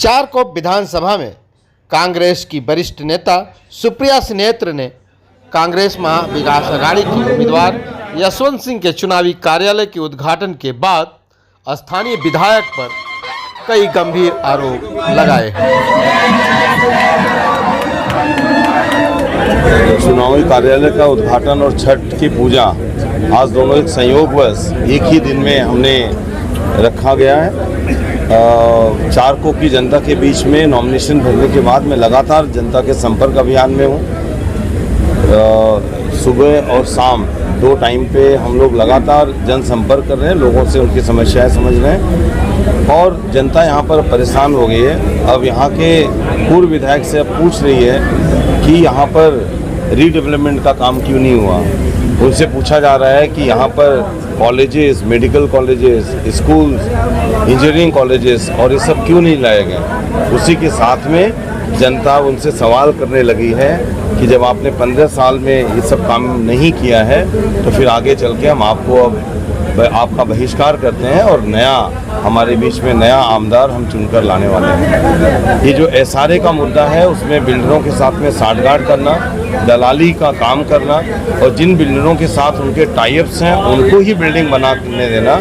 चारकोप विधानसभा में कांग्रेस की वरिष्ठ नेता सुप्रिया सिनेत्र ने कांग्रेस महाविकास अघाड़ी की उम्मीदवार यशवंत सिंह के चुनावी कार्यालय के उद्घाटन के बाद स्थानीय विधायक पर कई गंभीर आरोप लगाए हैं। चुनावी कार्यालय का उद्घाटन और छठ की पूजा आज दोनों एक संयोगवश एक ही दिन में हमने रखा गया है। चारकोप की जनता के बीच में नॉमिनेशन भरने के बाद मैं लगातार जनता के संपर्क अभियान में हूँ। सुबह और शाम दो टाइम पे हम लोग लगातार जनसंपर्क कर रहे हैं, लोगों से उनकी समस्याएं समझ रहे हैं और जनता यहाँ पर परेशान हो गई है। अब यहाँ के पूर्व विधायक से अब पूछ रही है कि यहाँ पर रीडेवलपमेंट का काम क्यों नहीं हुआ। उनसे पूछा जा रहा है कि यहाँ पर colleges, medical colleges, schools, engineering colleges और ये सब क्यों नहीं लाए गए। उसी के साथ में जनता उनसे सवाल करने लगी है कि जब आपने 15 साल में ये सब काम नहीं किया है तो फिर आगे चल के हम आपको अब आपका बहिष्कार करते हैं और नया हमारे बीच में नया आमदार हम चुनकर लाने वाले हैं। ये जो एसआरए का मुद्दा है उसमें बिल्डरों के साथ में साठगांठ करना, दलाली का काम करना और जिन बिल्डरों के साथ उनके टाइप्स हैं उनको ही बिल्डिंग बनाने देना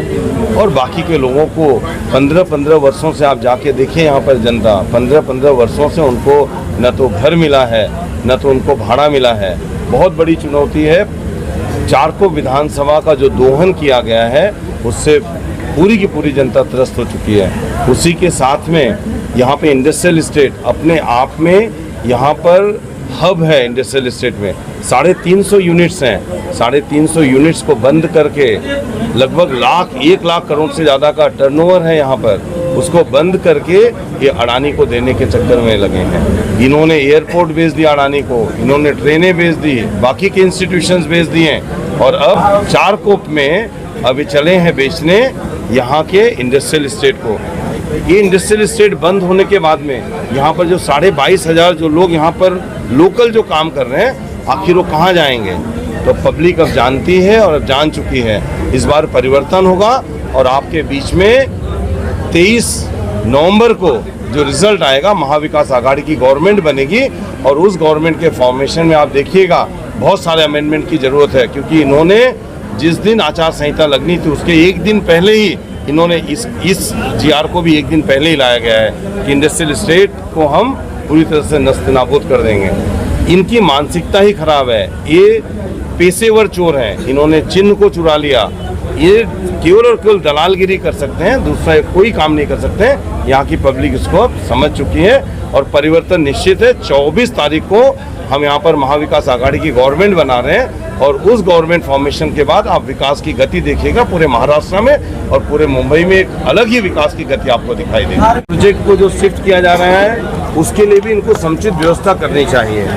और बाकी के लोगों को 15-15 वर्षों से आप जाके देखिए यहाँ पर जनता 15-15 वर्षों से उनको न तो घर मिला है न तो उनको भाड़ा मिला है। बहुत बड़ी चुनौती है। चारकोप विधानसभा का जो दोहन किया गया है उससे पूरी की पूरी जनता त्रस्त हो चुकी है। उसी के साथ में यहाँ पे इंडस्ट्रियल एस्टेट अपने आप में यहाँ पर हब है। इंडस्ट्रियल एस्टेट में 350 यूनिट्स हैं। 350 यूनिट्स को बंद करके लगभग 1 लाख करोड़ से ज़्यादा का टर्नओवर है यहाँ पर, उसको बंद करके ये अडानी को देने के चक्कर में लगे हैं। इन्होंने एयरपोर्ट बेच दिया अडानी को, इन्होंने ट्रेनें बेच दी, बाकी के इंस्टीट्यूशंस बेच दिए और अब चारकोप में अभी चले हैं बेचने यहाँ के इंडस्ट्रियल एस्टेट को। ये इंडस्ट्रियल एस्टेट बंद होने के बाद में यहाँ पर जो 22,500 जो लोग यहाँ पर लोकल जो काम कर रहे हैं आखिर वो कहाँ जाएंगे। तो पब्लिक अब जानती है और अब जान चुकी है। इस बार परिवर्तन होगा और आपके बीच में 23 नवंबर को जो रिजल्ट आएगा महाविकास अघाड़ी की गवर्नमेंट बनेगी और उस गवर्नमेंट के फॉर्मेशन में आप देखिएगा बहुत सारे अमेंडमेंट की ज़रूरत है, क्योंकि इन्होंने जिस दिन आचार संहिता लगनी थी उसके एक दिन पहले ही इन्होंने इस जीआर को भी एक दिन पहले ही लाया गया है कि इंडस्ट्रियल एस्टेट को हम पूरी तरह से नस्तानाबूद कर देंगे। इनकी मानसिकता ही खराब है। ये पेशेवर चोर हैं, इन्होंने चिन्ह को चुरा लिया। ये केवल और केवल दलालगिरी कर सकते हैं, दूसरा कोई काम नहीं कर सकते। यहाँ की पब्लिक इसको समझ चुकी है और परिवर्तन निश्चित है। 24 तारीख को हम यहाँ पर महाविकास अघाड़ी की गवर्नमेंट बना रहे हैं और उस गवर्नमेंट फॉर्मेशन के बाद आप विकास की गति देखिएगा पूरे महाराष्ट्र में और पूरे मुंबई में एक अलग ही विकास की गति आपको दिखाई देगी। प्रोजेक्ट को जो शिफ्ट किया जा रहा है उसके लिए भी इनको समुचित व्यवस्था करनी चाहिए।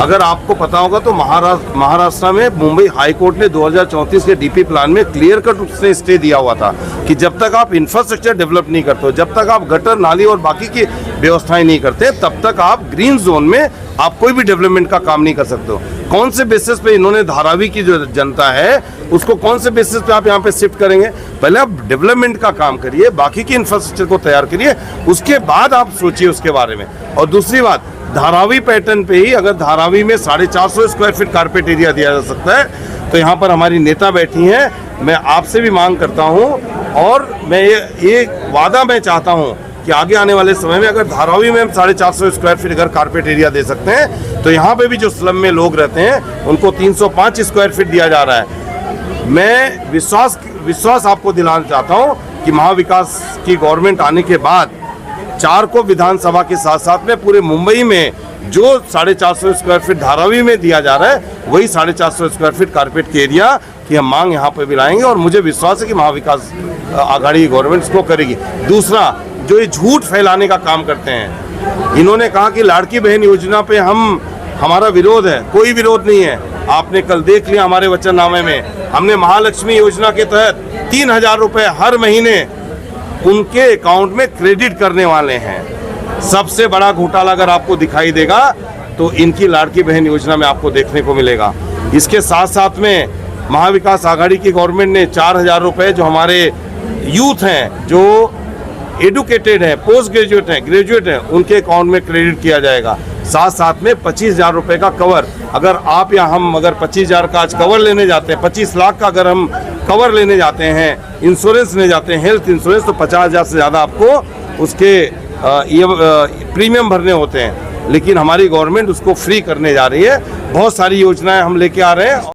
अगर आपको पता होगा तो महाराष्ट्र में मुंबई हाई कोर्ट ने 2034 के डीपी प्लान में क्लियर कट उसने स्टे दिया हुआ था कि जब तक आप इंफ्रास्ट्रक्चर डेवलप नहीं करते हो, जब तक आप गटर नाली और बाकी की व्यवस्थाएं नहीं करते, तब तक आप ग्रीन जोन में आप कोई भी डेवलपमेंट का काम नहीं कर सकते हो। कौन से बेसिस पे इन्होंने धारावी की जो जनता है उसको कौन से बेसिस पे आप यहाँ पे शिफ्ट करेंगे। पहले आप डेवलपमेंट का काम करिए, बाकी की इंफ्रास्ट्रक्चर को तैयार करिए, उसके बाद आप सोचिए उसके बारे में। और दूसरी बात, धारावी पैटर्न पे ही अगर धारावी में 450 स्क्वायर फीट कारपेट एरिया दिया जा सकता है तो यहाँ पर हमारी नेता बैठी हैं। मैं आपसे भी मांग करता हूँ और मैं ये वादा मैं चाहता हूँ कि आगे आने वाले समय में अगर धारावी में हम 450 स्क्वायर फीट अगर कारपेट एरिया दे सकते हैं तो यहाँ पे भी जो स्लम में लोग रहते हैं उनको 305 स्क्वायर फीट दिया जा रहा है। मैं विश्वास आपको दिलाना चाहता हूँ कि महाविकास की गवर्नमेंट आने के बाद चारकोप विधानसभा के साथ साथ में पूरे मुंबई में जो 450 स्क्वायर फीट धारावी में दिया जा रहा है वही 450 स्क्वायर फीट कारपेट के एरिया की हम मांग यहाँ पे भी लाएंगे और मुझे विश्वास है कि महाविकास अघाड़ी की गवर्नमेंट इसको करेगी। दूसरा, जो ये झूठ फैलाने का काम करते हैं, इन्होंने कहा कि लाड़की बहन योजना पे हमारा विरोध है। कोई विरोध नहीं है। आपने कल देख लिया हमारे वचननामे में हमने महालक्ष्मी योजना के तहत 3,000 रुपये हर महीने उनके अकाउंट में क्रेडिट करने वाले हैं। सबसे बड़ा घोटाला अगर आपको दिखाई देगा तो इनकी लाड़की बहन योजना में आपको देखने को मिलेगा। इसके साथ साथ में महाविकास अघाड़ी की गवर्नमेंट ने 4,000 रुपये जो हमारे यूथ हैं जो एडुकेटेड हैं, पोस्ट ग्रेजुएट हैं, ग्रेजुएट हैं, उनके अकाउंट में क्रेडिट किया जाएगा। साथ साथ में 25,000 रुपये का कवर, अगर आप या हम अगर 25,000 का आज कवर लेने जाते हैं, 25 लाख का अगर हम कवर लेने जाते हैं, इंश्योरेंस लेने जाते हैं, हेल्थ इंश्योरेंस, तो 50,000 से ज़्यादा आपको उसके ये प्रीमियम भरने होते हैं। लेकिन हमारी गवर्नमेंट उसको फ्री करने जा रही है। बहुत सारी योजनाएं हम लेके आ रहे हैं।